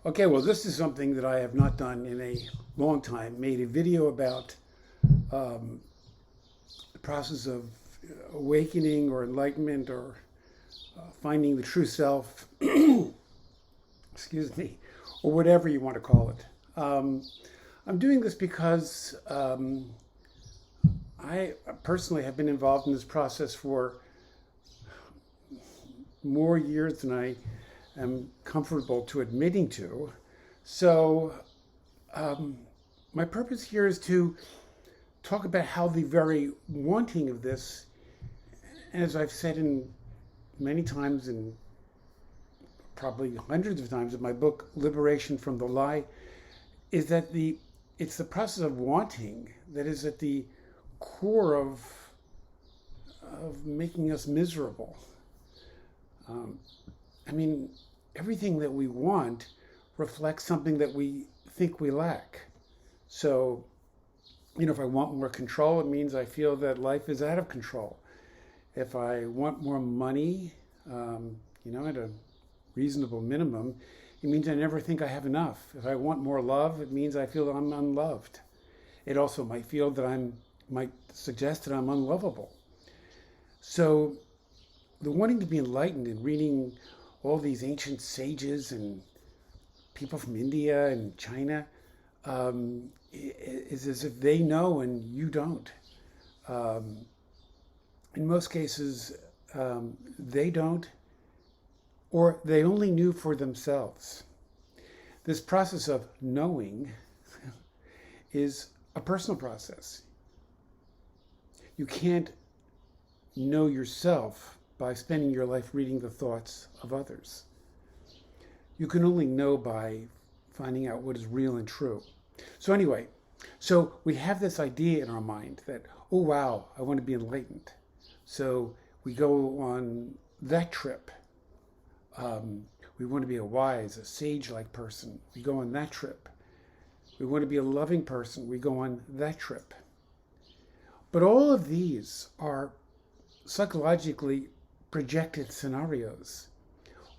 Okay, well, this is something that I have not done in a long time. Made a video about the process of awakening or enlightenment or finding the true self, excuse me, or whatever you want to call it. I'm doing this because I personally have been involved in this process for more years than I am comfortable to admitting to. So, my purpose here is to talk about how the very wanting of this, as I've said in many times and probably hundreds of times in my book, Liberation from the Lie, is that it's the process of wanting that is at the core of making us miserable. I mean, everything that we want reflects something that we think we lack. So, if I want more control, it means I feel that life is out of control. If I want more money, at a reasonable minimum, it means I never think I have enough. If I want more love, it means I feel I'm unloved. It also might suggest that I'm unlovable. So the wanting to be enlightened and reading all these ancient sages and people from India and China is as if they know and you don't. In most cases, they don't, or they only knew for themselves. This process of knowing is a personal process. You can't know yourself by spending your life reading the thoughts of others. You can only know by finding out what is real and true. So anyway, we have this idea in our mind that, oh wow, I want to be enlightened. So we go on that trip. We want to be a wise, a sage-like person. We go on that trip. We want to be a loving person. We go on that trip. But all of these are psychologically projected scenarios.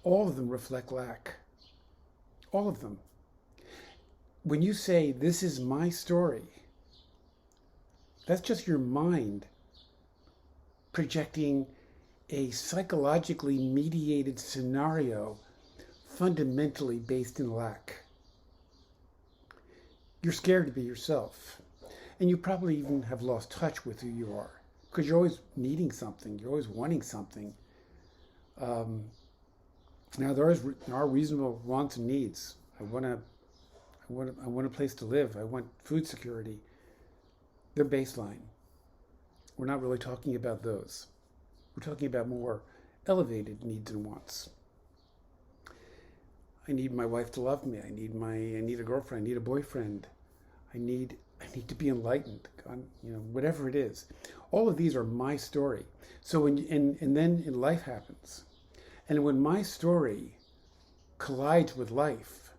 All of them reflect lack. All of them. When you say, this is my story, that's just your mind projecting a psychologically mediated scenario fundamentally based in lack. You're scared to be yourself. And you probably even have lost touch with who you are because you're always needing something. You're always wanting something. Now there are reasonable wants and needs. I want a place to live. I want food security. They're baseline. We're not really talking about those. We're talking about more elevated needs and wants. I need my wife to love me. I need a girlfriend. I need a boyfriend. I need to be enlightened. Whatever it is. All of these are my story. So then life happens. And when my story collides with life,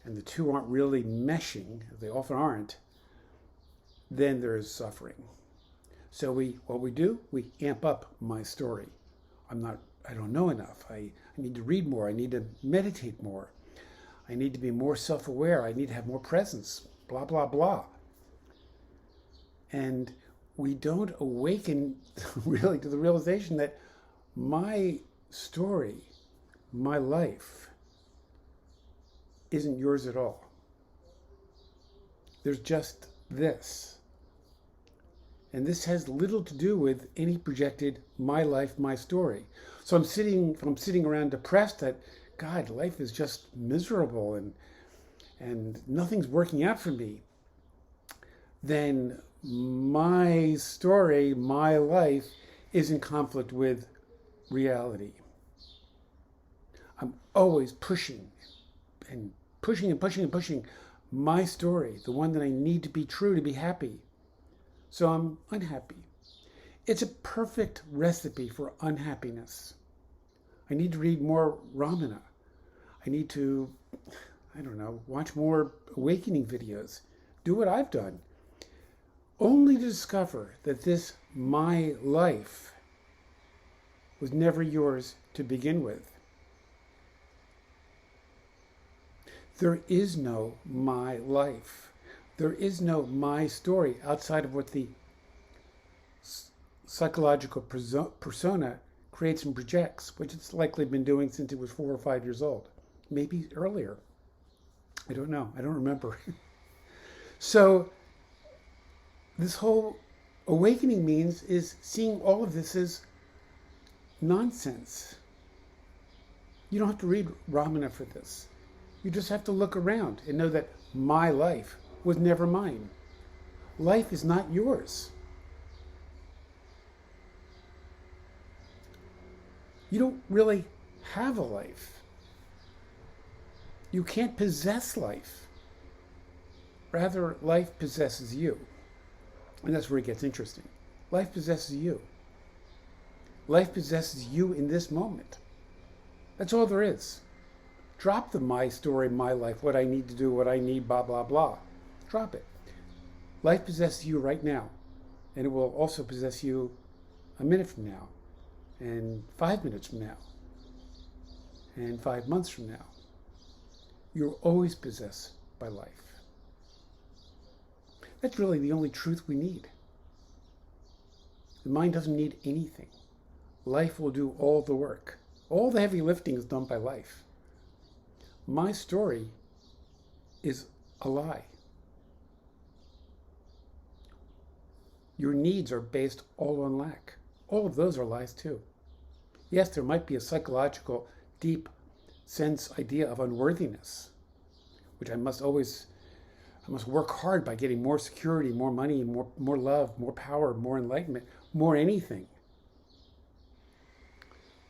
and the two aren't really meshing, as they often aren't, then there is suffering. So we amp up my story. I don't know enough. I need to read more. I need to meditate more. I need to be more self-aware. I need to have more presence. Blah, blah, blah. And we don't awaken really to the realization that my story, my life, isn't yours at all. There's just this. And this has little to do with any projected my life, my story. So I'm sitting around depressed that, God, life is just miserable and nothing's working out for me. Then my story, my life, is in conflict with reality. I'm always pushing and pushing and pushing and pushing my story, the one that I need to be true to be happy. So I'm unhappy. It's a perfect recipe for unhappiness. I need to read more Ramana. I need to, watch more awakening videos. Do what I've done. Only to discover that this my life was never yours to begin with. There is no my life. There is no my story outside of what the psychological persona creates and projects, which it's likely been doing since it was 4 or 5 years old, maybe earlier. I don't know. I don't remember. So this whole awakening means is seeing all of this as nonsense. You don't have to read Ramana for this. You just have to look around and know that my life was never mine. Life is not yours. You don't really have a life. You can't possess life. Rather, life possesses you. And that's where it gets interesting. Life possesses you. Life possesses you in this moment. That's all there is. Drop the my story, my life, what I need to do, what I need, blah, blah, blah. Drop it. Life possesses you right now. And it will also possess you a minute from now, and 5 minutes from now, and 5 months from now. You're always possessed by life. That's really the only truth we need. The mind doesn't need anything. Life will do all the work. All the heavy lifting is done by life. My story is a lie. Your needs are based all on lack. All of those are lies too. Yes, there might be a psychological, deep sense idea of unworthiness, which I must work hard by getting more security, more money, more love, more power, more enlightenment, more anything.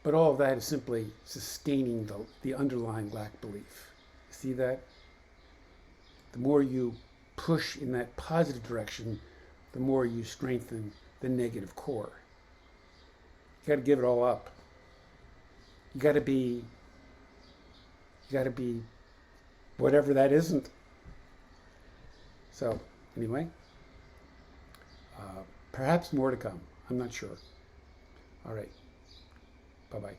But all of that is simply sustaining the underlying lack belief. See that? The more you push in that positive direction, the more you strengthen the negative core. You got to give it all up. You got to be whatever that isn't. So, anyway, perhaps more to come. I'm not sure. All right. Bye-bye.